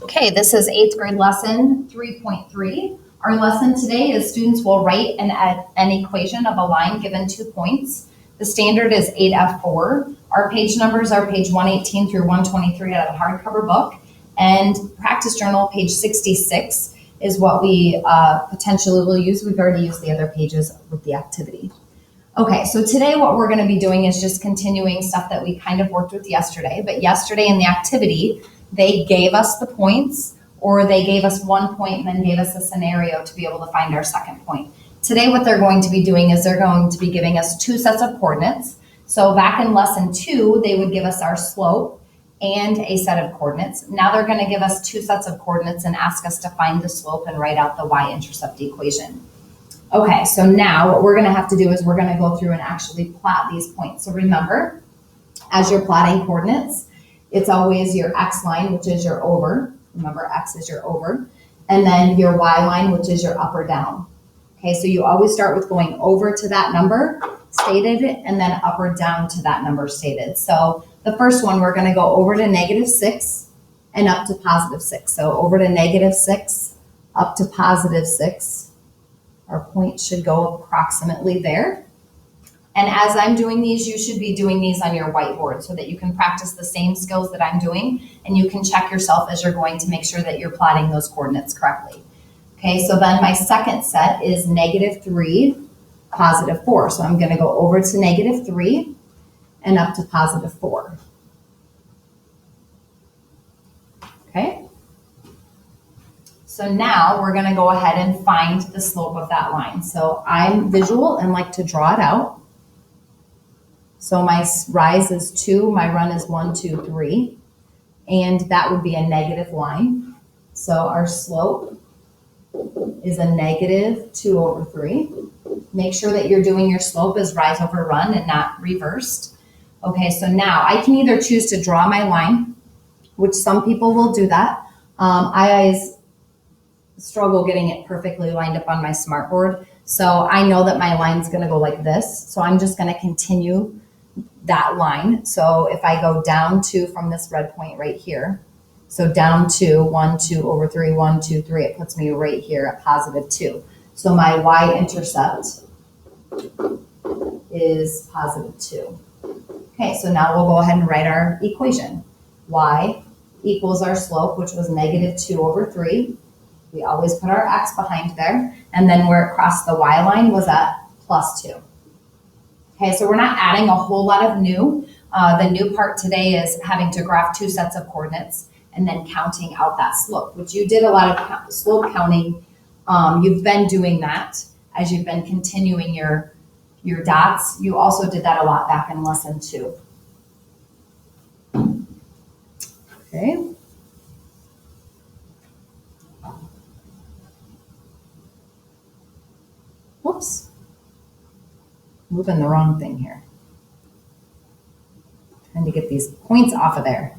Okay, this is 8th grade lesson 3.3. Our lesson today is students will write an equation of a line given 2 points. The standard is 8F4. Our page numbers are page 118 through 123 out of the hardcover book. And practice journal, page 66, is what we potentially will use. We've already used the other pages with the activity. Okay, so today what we're going to be doing is just continuing stuff that we kind of worked with yesterday. But yesterday in the activity, they gave us the points, or they gave us 1 point and then gave us a scenario to be able to find our second point. Today what they're going to be doing is they're going to be giving us 2 sets of coordinates. So back in lesson 2, they would give us our slope and a set of coordinates. Now they're going to give us 2 sets of coordinates and ask us to find the slope and write out the y-intercept equation. Okay, so now what we're going to have to do is we're going to go through and actually plot these points. So remember, as you're plotting coordinates, it's always your x line, which is your over. Remember, x is your over. And then your y line, which is your up or down. Okay, so you always start with going over to that number stated and then up or down to that number stated. So the first one, we're going to go over to -6 and up to +6. So over to -6, up to +6. Our point should go approximately there. And as I'm doing these, you should be doing these on your whiteboard so that you can practice the same skills that I'm doing, and you can check yourself as you're going to make sure that you're plotting those coordinates correctly. Okay, so then my second set is -3, +4. So I'm going to go over to -3 and up to +4. Okay. So now we're going to go ahead and find the slope of that line. So I'm visual and like to draw it out. So my rise is 2, my run is 1, 2, 3, and that would be a negative line. So our slope is a -2/3. Make sure that you're doing your slope as rise over run and not reversed. Okay, so now I can either choose to draw my line, which some people will do that. I always struggle getting it perfectly lined up on my smartboard. So I know that my line's going to go like this. So I'm just going to continue that line. So if I go down 2 from this red point right here, so down 2, 1, 2/3, 1, 2, 3, it puts me right here at +2. So my y-intercept is +2. Okay, so now we'll go ahead and write our equation. Y equals our slope, which was -2/3. We always put our x behind there, and then where it crossed the y line was at +2. Okay, so we're not adding a whole lot of new. The new part today is having to graph 2 sets of coordinates and then counting out that slope, which you did a lot of slope counting. You've been doing that as you've been continuing your dots. You also did that a lot back in lesson 2. Okay. Whoops. Moving the wrong thing here. Trying to get these points off of there.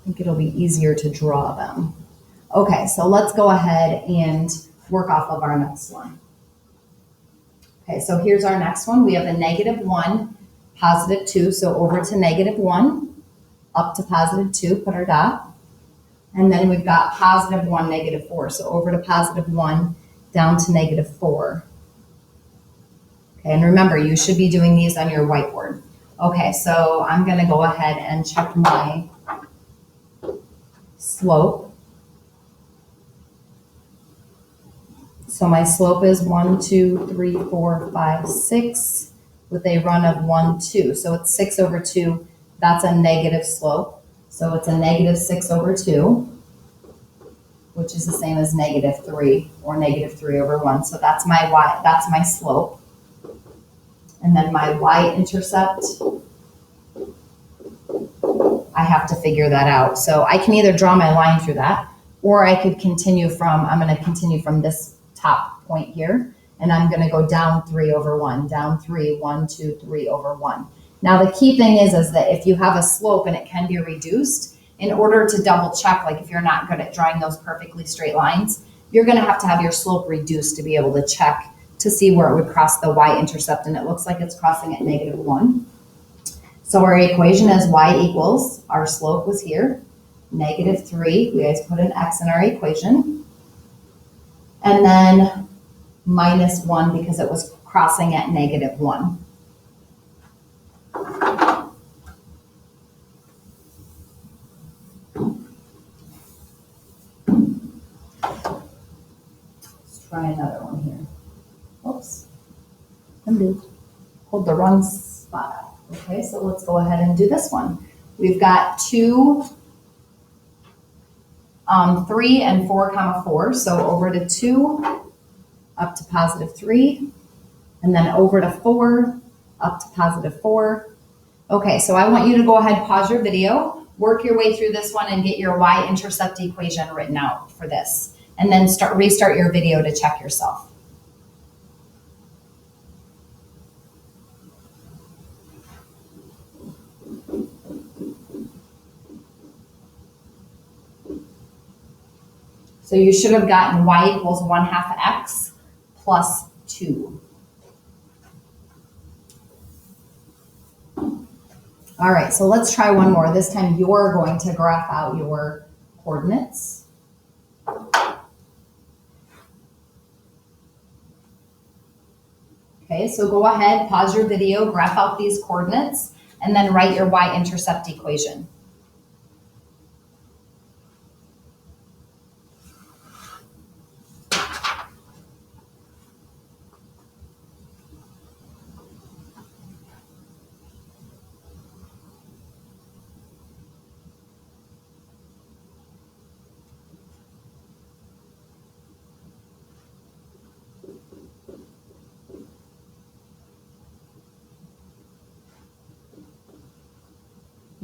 I think it'll be easier to draw them. Okay, so let's go ahead and work off of our next one. Okay, so here's our next one. We have a -1, +2. So over to -1, up to +2, put our dot. And then we've got +1, -4. So over to +1, down to -4. Okay, and remember, you should be doing these on your whiteboard. Okay, so I'm going to go ahead and check my slope. So my slope is 1, 2, 3, 4, 5, 6 with a run of 1, 2. So it's 6/2. That's a negative slope. So it's a -6/2, which is the same as -3 or -3/1. So that's my y, that's my slope. And then my y-intercept, I have to figure that out. So I can either draw my line through that, or I could continue from, I'm going to continue from this top point here, and I'm going to go down 3/1, down 3, 1, 2, 3/1. Now the key thing is that if you have a slope and it can be reduced, in order to double check, like if you're not good at drawing those perfectly straight lines, you're going to have your slope reduced to be able to check to see where it would cross the y-intercept, and it looks like it's crossing at -1. So our equation is y equals, our slope was here, -3, we always put an x in our equation, and then -1 because it was crossing at -1. Let's try another one here. Oops. Hold the wrong spot. Okay, so let's go ahead and do this one. We've got 2, 3, and 4, 4. So over to 2, up to +3, and then over to 4, up to +4. Okay, so I want you to go ahead, pause your video, work your way through this one, and get your y-intercept equation written out for this. And then restart your video to check yourself. So you should have gotten y equals 1/2 x plus 2. All right, so let's try one more. This time you're going to graph out your coordinates. Okay, so go ahead, pause your video, graph out these coordinates, and then write your y-intercept equation.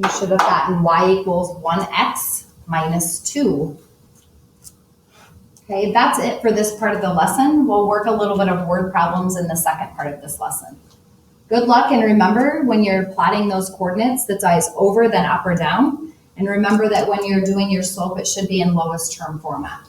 You should have gotten y equals 1x minus 2. Okay, that's it for this part of the lesson. We'll work a little bit of word problems in the second part of this lesson. Good luck, and remember when you're plotting those coordinates, that's always over, then up or down. And remember that when you're doing your slope, it should be in lowest term format.